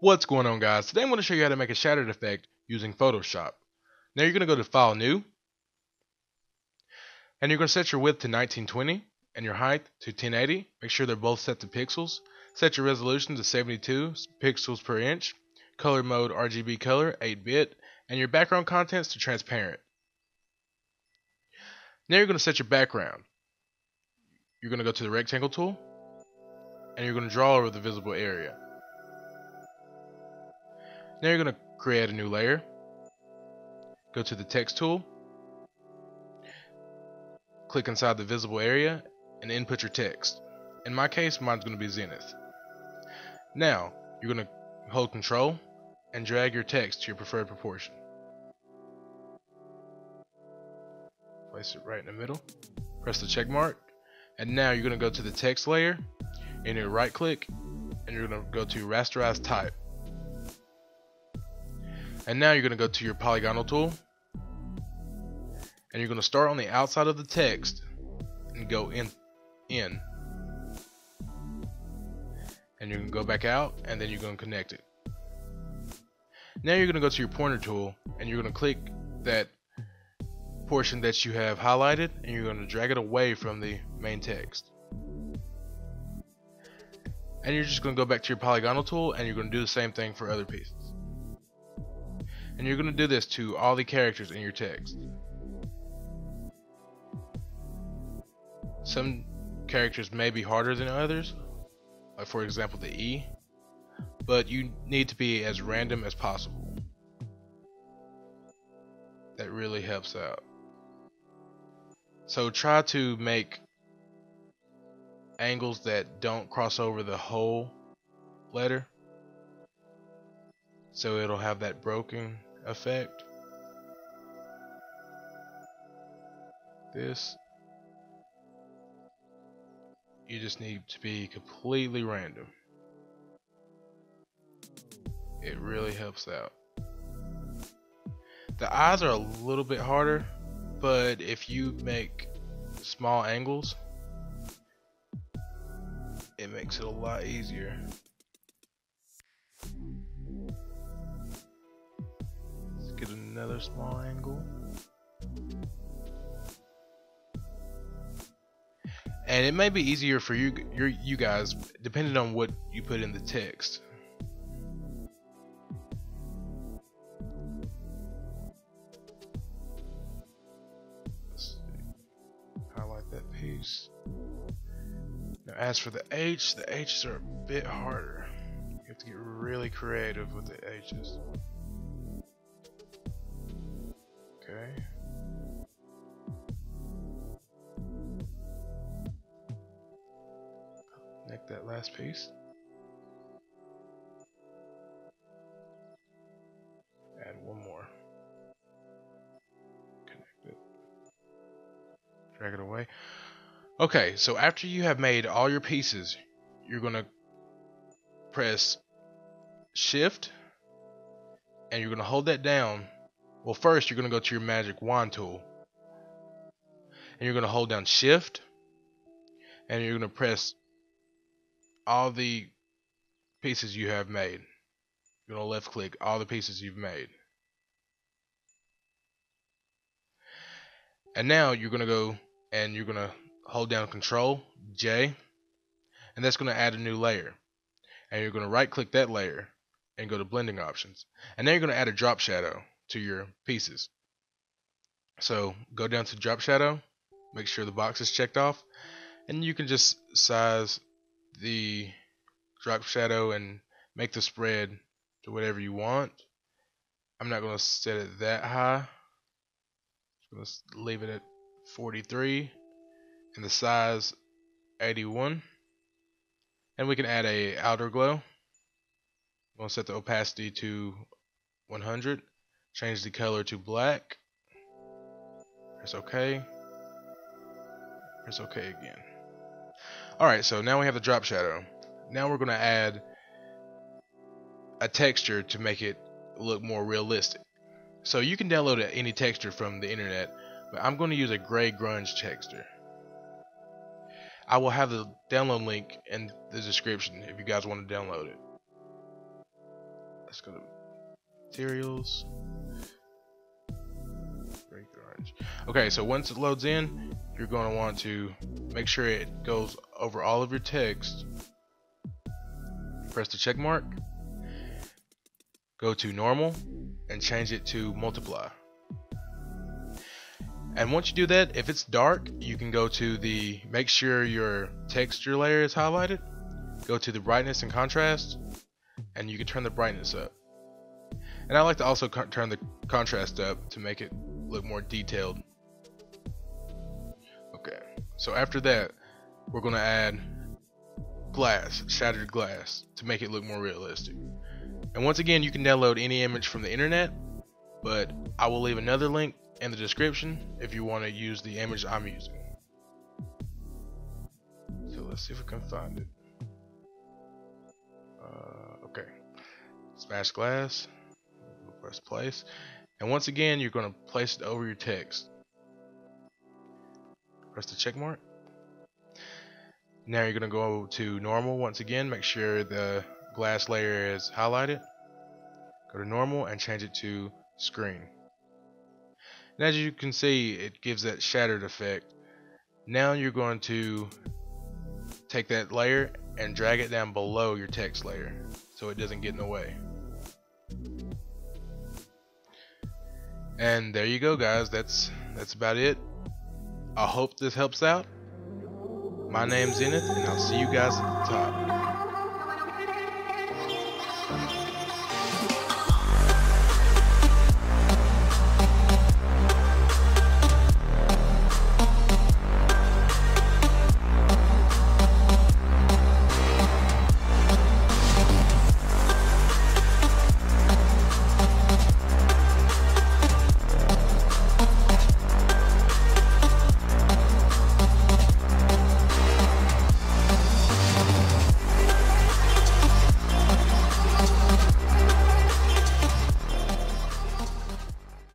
What's going on, guys? Today I'm going to show you how to make a shattered effect using Photoshop. Now you're going to go to File, New, and you're going to set your width to 1920 and your height to 1080. Make sure they're both set to pixels. Set your resolution to 72 pixels per inch. Color mode RGB color 8-bit, and your background contents to transparent. Now you're going to set your background. You're going to go to the rectangle tool, and you're going to draw over the visible area. Now you're going to create a new layer. Go to the text tool, click inside the visible area, and input your text. In my case, mine's going to be Zenith. Now you're going to hold Control and drag your text to your preferred proportion. Place it right in the middle. Press the check mark, and now you're going to go to the text layer, and you right click, and you're going to go to Rasterize Type. And now you're going to go to your polygonal tool, and you're going to start on the outside of the text and go in. And you're going to go back out, and then you're going to connect it. Now you're going to go to your pointer tool, and you're going to click that portion that you have highlighted, and you're going to drag it away from the main text. And you're just going to go back to your polygonal tool, and you're going to do the same thing for other pieces. And you're going to do this to all the characters in your text. Some characters may be harder than others, like for example the E, but you need to be as random as possible. That really helps out. So try to make angles that don't cross over the whole letter, so it'll have that broken effect. This, you just need to be completely random. It really helps out. The eyes are a little bit harder, but if you make small angles, it makes it a lot easier. Let's get another small angle. And it may be easier for you guys depending on what you put in the text. Let's see. Highlight that piece. Now as for the H's are a bit harder. You have to get really creative with the H's. Okay. Connect that last piece. Add one more. Connect it. Drag it away. Okay, so after you have made all your pieces, you're going to press Shift, and you're going to hold that down. Well, first you're going to go to your magic wand tool, and you're going to hold down Shift, and you're going to press all the pieces you have made. You're going to left click all the pieces you've made. And now you're going to go and you're going to hold down Control J, and that's going to add a new layer. And you're going to right click that layer and go to blending options. And now you're going to add a drop shadow to your pieces. So go down to drop shadow, make sure the box is checked off, and you can just size the drop shadow and make the spread to whatever you want. I'm not going to set it that high. I'm going to leave it at 43 and the size 81. And we can add a outer glow. I'm going to set the opacity to 100. Change the color to black. Press OK. Press OK again. Alright, so now we have the drop shadow. Now we're going to add a texture to make it look more realistic. So you can download any texture from the internet, but I'm going to use a gray grunge texture. I will have the download link in the description if you guys want to download it. Let's go to materials. Gray grunge. Okay, so once it loads in, you're going to want to make sure it goes over all of your text. Press the check mark. Go to normal and change it to multiply. And once you do that, if it's dark, you can go to the, make sure your texture layer is highlighted. Go to the brightness and contrast, and you can turn the brightness up. And I like to also turn the contrast up to make it look more detailed. Okay, so after that, we're going to add glass, shattered glass, to make it look more realistic. And once again, you can download any image from the internet, but I will leave another link in the description if you want to use the image I'm using. So let's see if we can find it. Okay, smash glass, press place, and once again you're going to place it over your text. Press the check mark. Now you're going to go to normal once again, make sure the glass layer is highlighted. Go to normal and change it to screen. And as you can see, it gives that shattered effect. Now you're going to take that layer and drag it down below your text layer so it doesn't get in the way. And there you go, guys. That's about it. I hope this helps out. My name's Zenith, and I'll see you guys at the top.